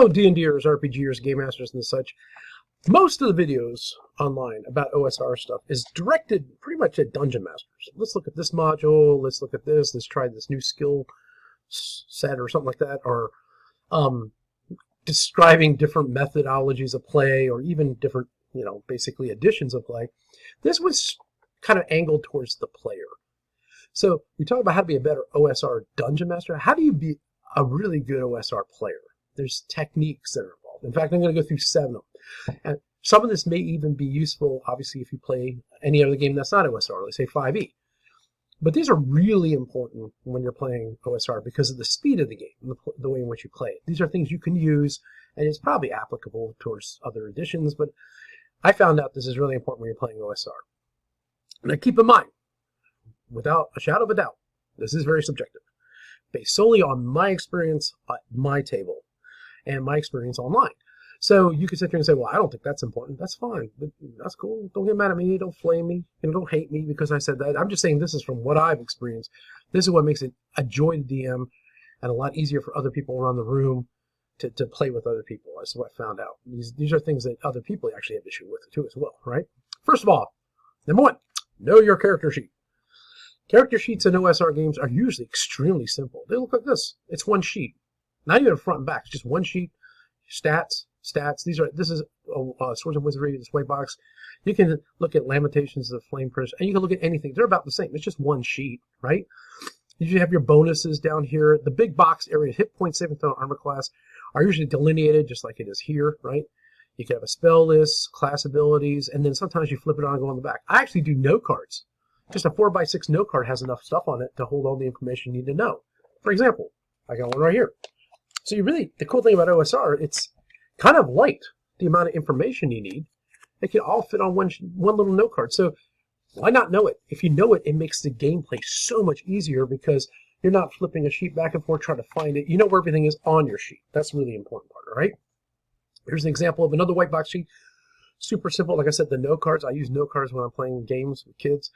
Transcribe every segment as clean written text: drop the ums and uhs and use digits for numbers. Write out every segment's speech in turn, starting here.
Hello, D&Ders, RPGers, Game Masters, and such. Most of the videos online about OSR stuff is directed pretty much at Dungeon Masters. Let's look at this module, let's look at this, let's try this new skill set or something like that, or describing different methodologies of play, or even different, basically editions of play. This was kind of angled towards the player. So we talk about how to be a better OSR Dungeon Master. How do you be a really good OSR player? There's techniques that are involved. In fact, I'm going to go through 7 of them. And some of this may even be useful, obviously, if you play any other game that's not OSR, let's say 5e. But these are really important when you're playing OSR because of the speed of the game, and the way in which you play it. These are things you can use, and it's probably applicable towards other editions, but I found out this is really important when you're playing OSR. Now keep in mind, without a shadow of a doubt, this is very subjective, based solely on my experience at my table and my experience online. So you can sit there and say, well, I don't think that's important. That's fine. That's cool. Don't get mad at me. Don't flame me. Don't hate me because I said that. I'm just saying this is from what I've experienced. This is what makes it a joy to DM and a lot easier for other people around the room to play with other people. That's what I found out. These are things that other people actually have issue with too as well, right? First of all, number 1, know your character sheet. Character sheets in OSR games are usually extremely simple. They look like this. It's one sheet. Not even front and back. It's just one sheet. Stats. This is Swords and Wizardry, this white box. You can look at Lamentations of the Flame Prince, and you can look at anything. They're about the same. It's just one sheet, right? You usually have your bonuses down here. The big box area, hit points, saving throw, armor class, are usually delineated just like it is here, right? You can have a spell list, class abilities, and then sometimes you flip it on and go on the back. I actually do note cards. Just a 4x6 note card has enough stuff on it to hold all the information you need to know. For example, I got one right here. So the cool thing about OSR, it's kind of light, the amount of information you need. It can all fit on one little note card. So why not know it? If you know it, it makes the gameplay so much easier because you're not flipping a sheet back and forth trying to find it. You know where everything is on your sheet. That's really the important part, all right? Here's an example of another white box sheet. Super simple. Like I said, the note cards. I use note cards when I'm playing games with kids.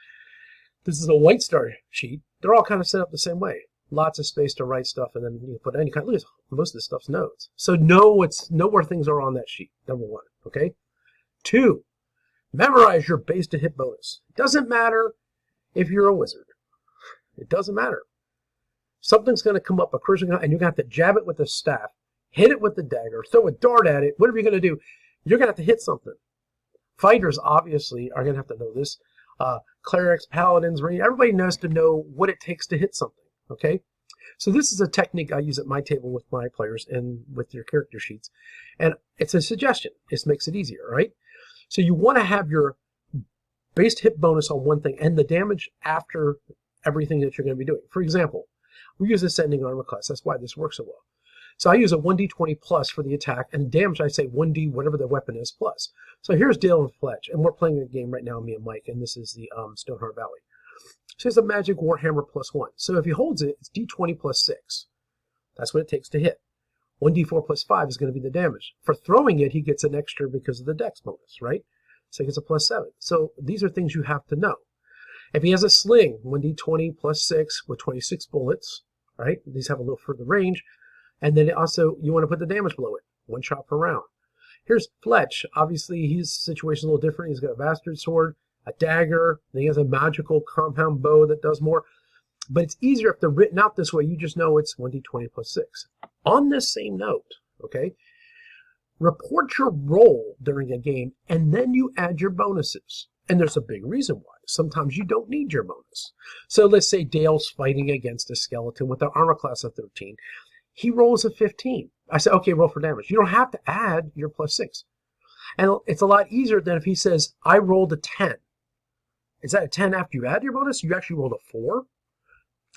This is a white star sheet. They're all kind of set up the same way. Lots of space to write stuff, and then you put any kind. Look, most of this stuff's notes. So know where things are on that sheet. Number 1, okay. 2, memorize your base to hit bonus. It doesn't matter if you're a wizard. It doesn't matter. Something's going to come up, a crucial, and you're going to have to jab it with the staff, hit it with the dagger, throw a dart at it. Whatever you're going to do, you're going to have to hit something. Fighters obviously are going to have to know this. Clerics, paladins, everybody knows to know what it takes to hit something. Okay, so this is a technique I use at my table with my players and with your character sheets, and it's a suggestion. It makes it easier, right? So you want to have your base hit bonus on one thing and the damage after everything that you're going to be doing. For example, we use ascending armor class. That's why this works so well. So I use a 1d20 plus for the attack, and damage I say 1d whatever the weapon is plus. So here's Dale and Fletch, and we're playing a game right now, me and Mike, and this is the Stoneheart Valley. So it's a magic warhammer +1. So if he holds it, it's d20 plus 6. That's what it takes to hit. 1d4 plus 5 is going to be the damage. For throwing it, he gets an extra because of the dex bonus, right? So he gets a +7. So these are things you have to know. If he has a sling, 1d20 plus 6 with 26 bullets, right? These have a little further range. And then also, you want to put the damage below it. 1 shot per round. Here's Fletch. Obviously, his situation is a little different. He's got a bastard sword, a dagger, then he has a magical compound bow that does more. But it's easier if they're written out this way. You just know it's 1d20 plus 6. On this same note, okay, report your roll during a game, and then you add your bonuses. And there's a big reason why. Sometimes you don't need your bonus. So let's say Dale's fighting against a skeleton with an armor class of 13. He rolls a 15. I say, okay, roll for damage. You don't have to add your +6. And it's a lot easier than if he says, I rolled a 10. Is that a 10 after you add your bonus? You actually rolled a 4?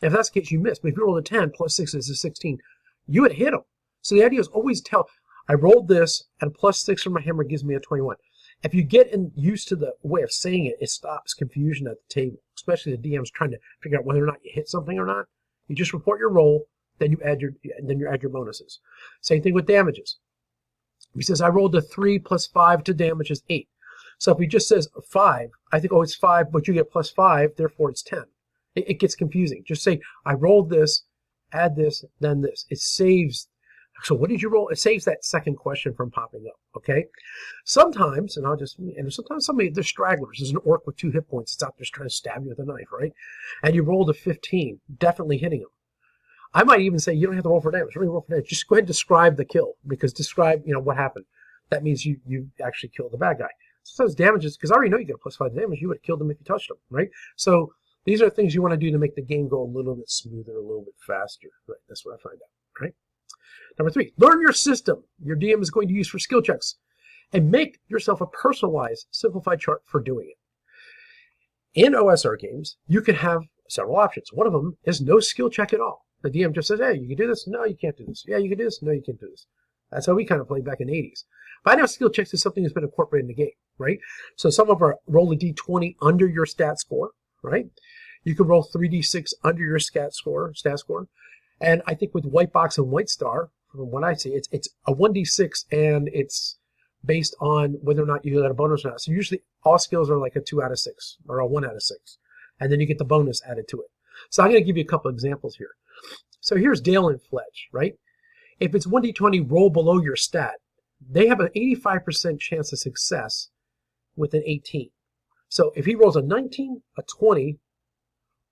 If that's the case, you missed. But if you rolled a 10, +6 is a 16. You would hit him. So the idea is always tell, I rolled this, and +6 from my hammer gives me a 21. If you get used to the way of saying it, it stops confusion at the table, especially the DMs trying to figure out whether or not you hit something or not. You just report your roll, then you add your bonuses. Same thing with damages. He says, I rolled a 3 plus 5 to damage is 8. So if he just says 5, I think, oh, it's 5, but you get +5, therefore it's 10. It gets confusing. Just say, I rolled this, add this, then this. It saves So what did you roll? It saves that second question from popping up, okay? Sometimes, and sometimes somebody, there's stragglers. There's an orc with 2 hit points. It's out there trying to stab you with a knife, right? And you rolled a 15, definitely hitting him. I might even say you don't have to roll for damage. Really roll for damage. Just go ahead and describe the kill, because describe, what happened. That means you actually killed the bad guy. Sometimes damages, because I already know you get a +5 damage. You would have killed him if you touched him, right? So these are things you want to do to make the game go a little bit smoother, a little bit faster. Right? That's what I find out, right? Number 3, learn your system your DM is going to use for skill checks, and make yourself a personalized, simplified chart for doing it. In OSR games, you can have several options. One of them is no skill check at all. The DM just says, hey, you can do this. No, you can't do this. Yeah, you can do this. No, you can't do this. That's how we kind of played back in the 80s. But I know skill checks is something that's been incorporated in the game, right? So some of our roll a d20 under your stat score, right? You can roll 3d6 under your stat score. And I think with White Box and White Star, from what I see, it's a 1d6, and it's based on whether or not you got a bonus or not. So usually all skills are like a 2 out of 6 or a 1 out of 6. And then you get the bonus added to it. So I'm going to give you a couple examples here. So here's Dale and Fletch, right? If it's 1d20 roll below your stat, they have an 85% chance of success with an 18. So if he rolls a 19, a 20,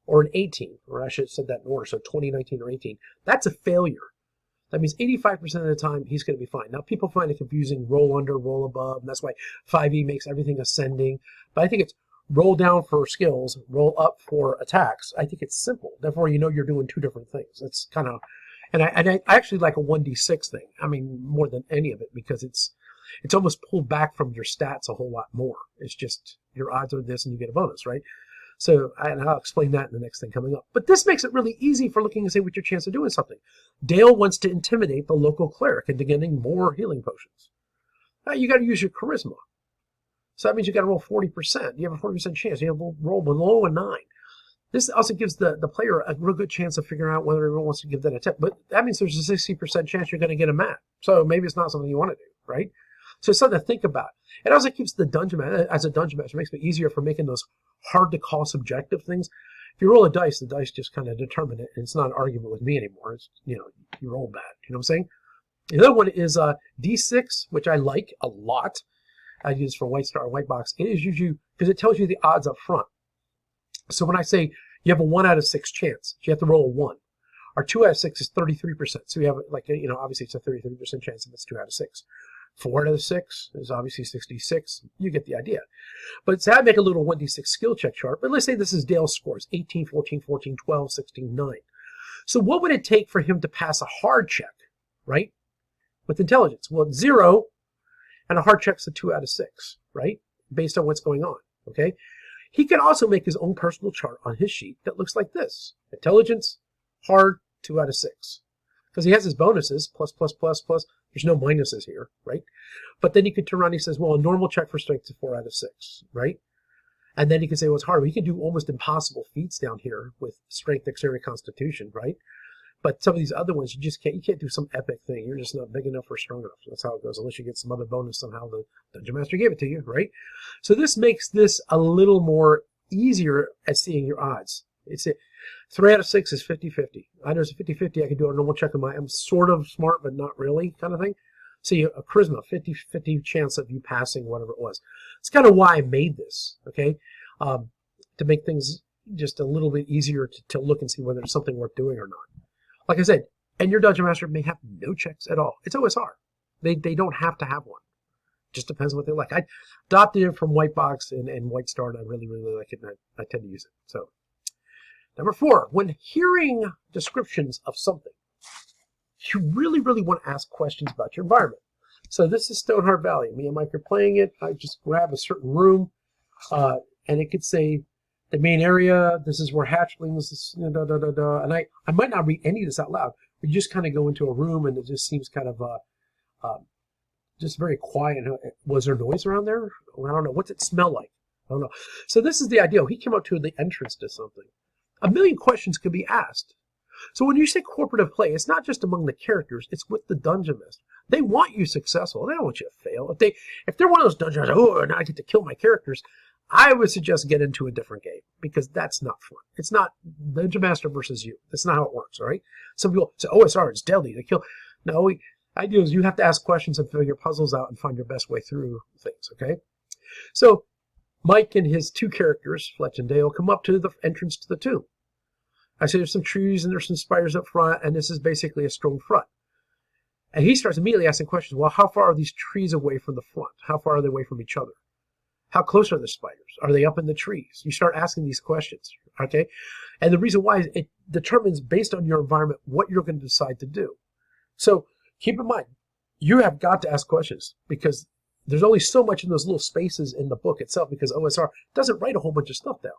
or an 18, or I should have said that in order, so 20, 19, or 18, that's a failure. That means 85% of the time he's going to be fine. Now, people find it confusing, roll under, roll above, and that's why 5e makes everything ascending. But I think it's roll down for skills, roll up for attacks. I think it's simple. Therefore, you're doing 2 different things. It's kind of, and I actually like a 1d6 thing. I mean, more than any of it, because it's almost pulled back from your stats a whole lot more. It's just your odds are this, and you get a bonus, right? So, and I'll explain that in the next thing coming up. But this makes it really easy for looking and say what's your chance of doing something. Dale wants to intimidate the local cleric into getting more healing potions. You got to use your charisma. So that means you got to roll 40%. You have a 40% chance. You have to roll below a 9. This also gives the player a real good chance of figuring out whether everyone wants to give that a tip. But that means there's a 60% chance you're going to get a mat. So maybe it's not something you want to do, right? So it's something to think about. It also keeps the dungeon master, as a dungeon master, makes it easier for making those hard to call subjective things. If you roll a dice, the dice just kind of determine it, and it's not an argument with me anymore. It's, you roll bad. You know what I'm saying? The other one is D6, which I like a lot. I use for White Star, White Box. It is usually because it tells you the odds up front. So when I say you have a 1 out of 6 chance, you have to roll a 1. Our 2 out of 6 is 33%. So you have, obviously it's a 33% chance if it's 2 out of 6. 4 out of 6 is obviously 66. You get the idea. But so I make a little 1d6 skill check chart. But let's say this is Dale's scores, 18, 14, 14, 12, 16, 9. So what would it take for him to pass a hard check, right, with intelligence? Well, 0, and a hard check's a 2 out of 6, right, based on what's going on, okay? He can also make his own personal chart on his sheet that looks like this. Intelligence, hard, 2 out of 6. Because he has his bonuses, plus, plus, plus, plus. There's no minuses here, right? But then he could turn around and he says, well, a normal check for strength is 4 out of 6, right? And then he can say, well, it's hard. Well, he can do almost impossible feats down here with strength, dexterity, constitution, right? But some of these other ones, you can't do some epic thing. You're just not big enough or strong enough. That's how it goes, unless you get some other bonus somehow the Dungeon Master gave it to you, right? So this makes this a little more easier at seeing your odds. It's 3 out of 6 is 50-50. I know it's a 50-50. I can do a normal check on I'm sort of smart, but not really kind of thing. See, a charisma, 50-50 chance of you passing whatever it was. It's kind of why I made this, okay? To make things just a little bit easier to look and see whether it's something worth doing or not. Like I said, and your Dungeon Master may have no checks at all. It's OSR. They don't have to have one. Just depends on what they like. I adopted it from White Box and White Star, and I really, really like it, and I tend to use it. So, number 4, when hearing descriptions of something, you really, really want to ask questions about your environment. So this is Stoneheart Valley. Me and Mike are playing it. I just grab a certain room, and it could say the main area. This is where hatchlings, da, da, da, da. And I might not read any of this out loud. But you just kind of go into a room, and it just seems kind of just very quiet. Was there noise around there? I don't know. What's it smell like? I don't know. So this is the idea. He came up to the entrance to something. A million questions could be asked. So when you say cooperative play, it's not just among the characters, it's with the dungeon master. They want you successful. They don't want you to fail. If they're one of those dungeons, now I get to kill my characters, I would suggest get into a different game, because that's not fun. It's not dungeon master versus you. That's not how it works, all right? Some people say, OSR, it's deadly. They kill. No, idea is you have to ask questions and figure puzzles out and find your best way through things, okay? So Mike and his two characters, Fletch and Dale, come up to the entrance to the tomb. I say there's some trees and there's some spiders up front, and this is basically a stone front. And he starts immediately asking questions. Well, how far are these trees away from the front? How far are they away from each other? How close are the spiders? Are they up in the trees? You start asking these questions, okay? And the reason why is it determines, based on your environment, what you're going to decide to do. So keep in mind, you have got to ask questions because there's only so much in those little spaces in the book itself because OSR doesn't write a whole bunch of stuff down.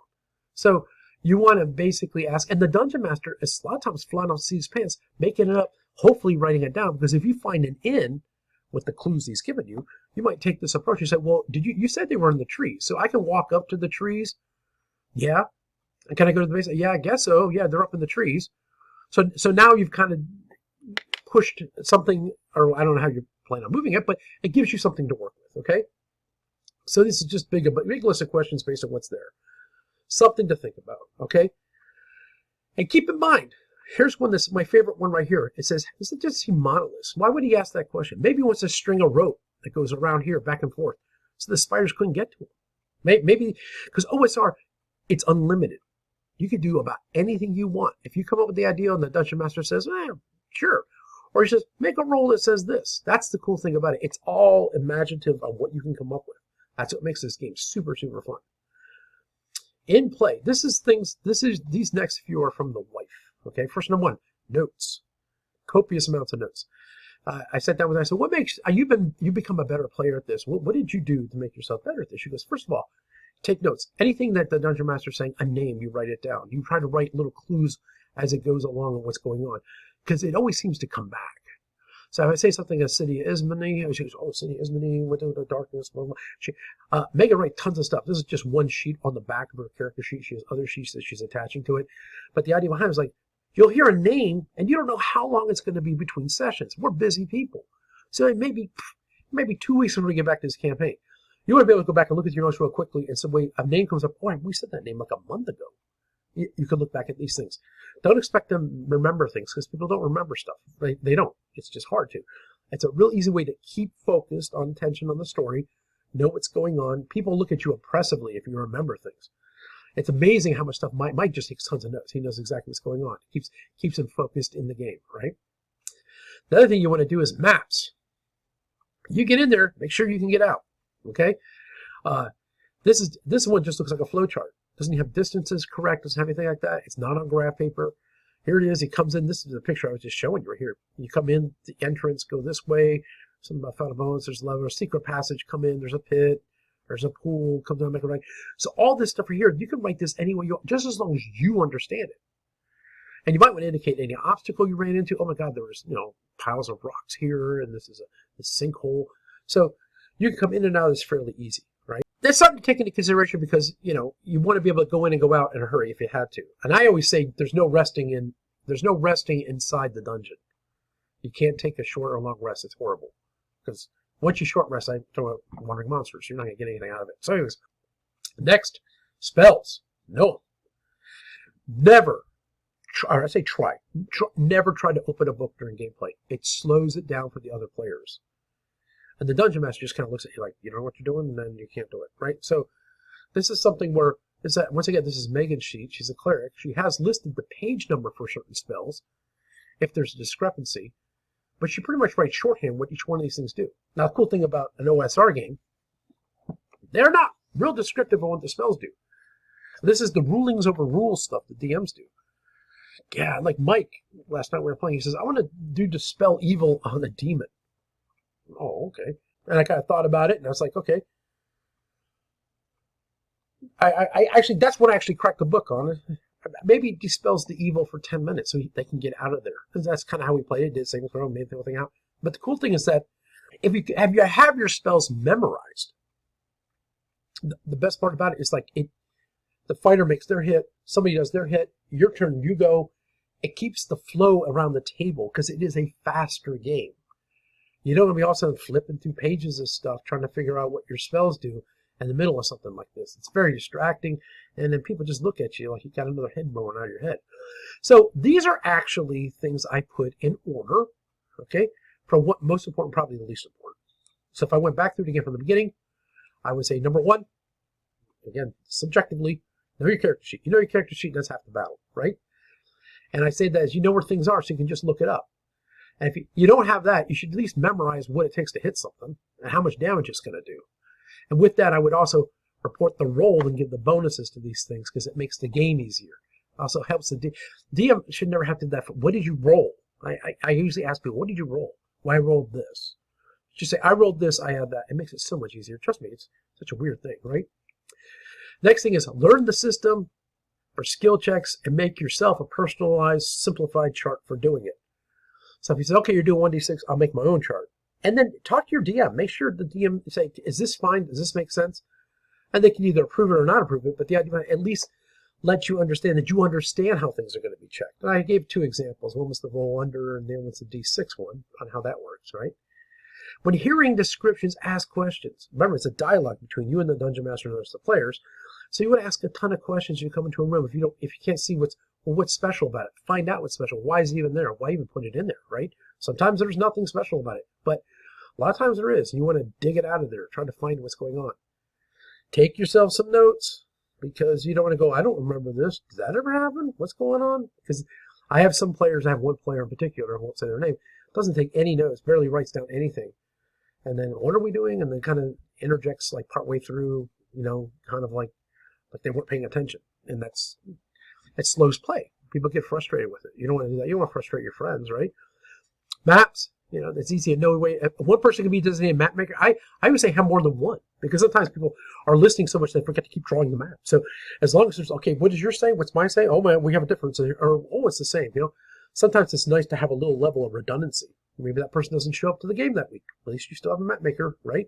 So you want to basically ask, and the Dungeon Master is a lot of times flying off his pants, making it up, hopefully writing it down, because if you find an inn with the clues he's given you, you might take this approach. You say, well, you said they were in the trees, so I can walk up to the trees? Yeah. And can I go to the base? Yeah, I guess so. Yeah, they're up in the trees. So now you've kind of pushed something, or I don't know how you plan on moving it, but it gives you something to work with, okay? So this is just big list of questions based on what's there. Something to think about, okay? And keep in mind, here's one that's my favorite one right here. It says, does it just seem monoliths? Why would he ask that question? Maybe he wants to string a rope that goes around here back and forth so the spiders couldn't get to him. Maybe, because OSR, it's unlimited. You can do about anything you want. If you come up with the idea and the Dungeon Master says, sure. Or he says, make a roll that says this. That's the cool thing about it. It's all imaginative of what you can come up with. That's what makes this game super, super fun. In play, these next few are from the wife. Okay, first number one, notes. Copious amounts of notes. I sat down with her. I said, "What makes you become a better player at this? What did you do to make yourself better at this?" She goes, "First of all, take notes. Anything that the Dungeon Master is saying, a name, you write it down. You try to write little clues as it goes along and what's going on, because it always seems to come back. So if I say something as City of Ismene, she goes, "Oh, City of Ismene, went into the darkness." Blah, blah. She Megan writes tons of stuff. This is just one sheet on the back of her character sheet. She has other sheets that she's attaching to it, but the idea behind it is like, you'll hear a name, and you don't know how long it's going to be between sessions. We're busy people. So maybe 2 weeks when we get back to this campaign. You want to be able to go back and look at your notes real quickly and say, wait, a name comes up. Oh, we said that name like a month ago. You can look back at these things. Don't expect them to remember things because people don't remember stuff. They don't. It's just hard to. It's a real easy way to keep focused on attention on the story, know what's going on. People look at you impressively if you remember things. It's amazing how much stuff Mike just takes tons of notes. He knows exactly what's going on. It keeps him focused in the game, right? The other thing you want to do is maps. You get in there, make sure you can get out. Okay? This one just looks like a flow chart. Doesn't have distances correct, doesn't have anything like that. It's not on graph paper. Here it is. He comes in. This is the picture I was just showing you right here. You come in, the entrance, go this way. Something about found a bones. There's a lever, secret passage. Come in. There's a pit. There's a pool. Come down, make a right. So all this stuff right here, you can write this any way you want, just as long as you understand it. And you might want to indicate any obstacle you ran into. Oh my God, there was piles of rocks here, and this is a sinkhole. So you can come in and out of this fairly easy, right? That's something to take into consideration because you want to be able to go in and go out in a hurry if you had to. And I always say there's no resting inside the dungeon. You can't take a short or long rest. It's horrible because once you short rest, I throw out wandering monsters. You're not going to get anything out of it. So anyways, next, spells. No. Never, never try to open a book during gameplay. It slows it down for the other players. And the Dungeon Master just kind of looks at you like, you don't know what you're doing, and then you can't do it, right? So this is something where, once again, this is Megan's sheet. She's a cleric. She has listed the page number for certain spells if there's a discrepancy. But she pretty much writes shorthand what each one of these things do. Now, the cool thing about an OSR game, they're not real descriptive of what the spells do. This is the rulings over rules stuff that DMs do. Yeah, like Mike, last night we were playing, he says, I want to do dispel evil on a demon. Oh, okay. And I kind of thought about it, and I was like, okay. I actually, that's what I actually cracked the book on. Maybe it dispels the evil for 10 minutes so they can get out of there. Because that's kind of how we played it. Did saving throw, made the whole thing out. But the cool thing is that if you have your spells memorized, the best part about it is like the fighter makes their hit, somebody does their hit, your turn, you go. It keeps the flow around the table because it is a faster game. You don't want to be all of a sudden flipping through pages of stuff trying to figure out what your spells do in the middle of something like this. It's very distracting, and then people just look at you like you got another head blowing out of your head. So these are actually things I put in order, okay? from what most important, probably the least important. So if I went back through it again from the beginning, I would say number one, again, subjectively, know your character sheet. You know your character sheet, that's half the battle, right? And I say that as you know where things are, so you can just look it up. And if you don't have that, you should at least memorize what it takes to hit something and how much damage it's going to do. And with that, I would also report the roll and give the bonuses to these things because it makes the game easier. Also helps the DM should never have to do that. What did you roll? I usually ask people, what did you roll? Well, I rolled this. Just say, I rolled this, I had that. It makes it so much easier. Trust me, it's such a weird thing, right? Next thing is learn the system for skill checks and make yourself a personalized, simplified chart for doing it. So if you say, okay, you're doing 1d6, I'll make my own chart. And then talk to your DM. Make sure the DM say, is this fine? Does this make sense? And they can either approve it or not approve it, but the idea at least let you understand that you understand how things are going to be checked. And I gave two examples. One was the roll under, and then was the d6 one on how that works, right? When hearing descriptions, ask questions. Remember, it's a dialogue between you and the dungeon master and the rest of the players. So you want to ask a ton of questions when you come into a room. If you can't see what's special about it, find out what's special. Why is it even there? Why even put it in there, right? Sometimes there's nothing special about it, but a lot of times there is. And you want to dig it out of there, try to find what's going on. Take yourself some notes because you don't want to go, I don't remember this. Did that ever happen? What's going on? Because I have some players, I have one player in particular, I won't say their name, doesn't take any notes, barely writes down anything. And then, what are we doing? And then kind of interjects like partway through, kind of like they weren't paying attention. And it slows play. People get frustrated with it. You don't want to do that. You don't want to frustrate your friends, right? Maps, it's easy to know way. One person can be a designated map maker. I would say have more than one because sometimes people are listening so much they forget to keep drawing the map. So as long as there's, okay, what is yours saying? What's mine saying? Oh man, we have a difference. Or, oh, it's the same. Sometimes it's nice to have a little level of redundancy. Maybe that person doesn't show up to the game that week. At least you still have a map maker, right?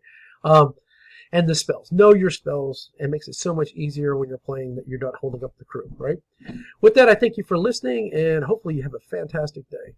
And the spells. Know your spells. It makes it so much easier when you're playing that you're not holding up the crew, right? With that, I thank you for listening, and hopefully you have a fantastic day.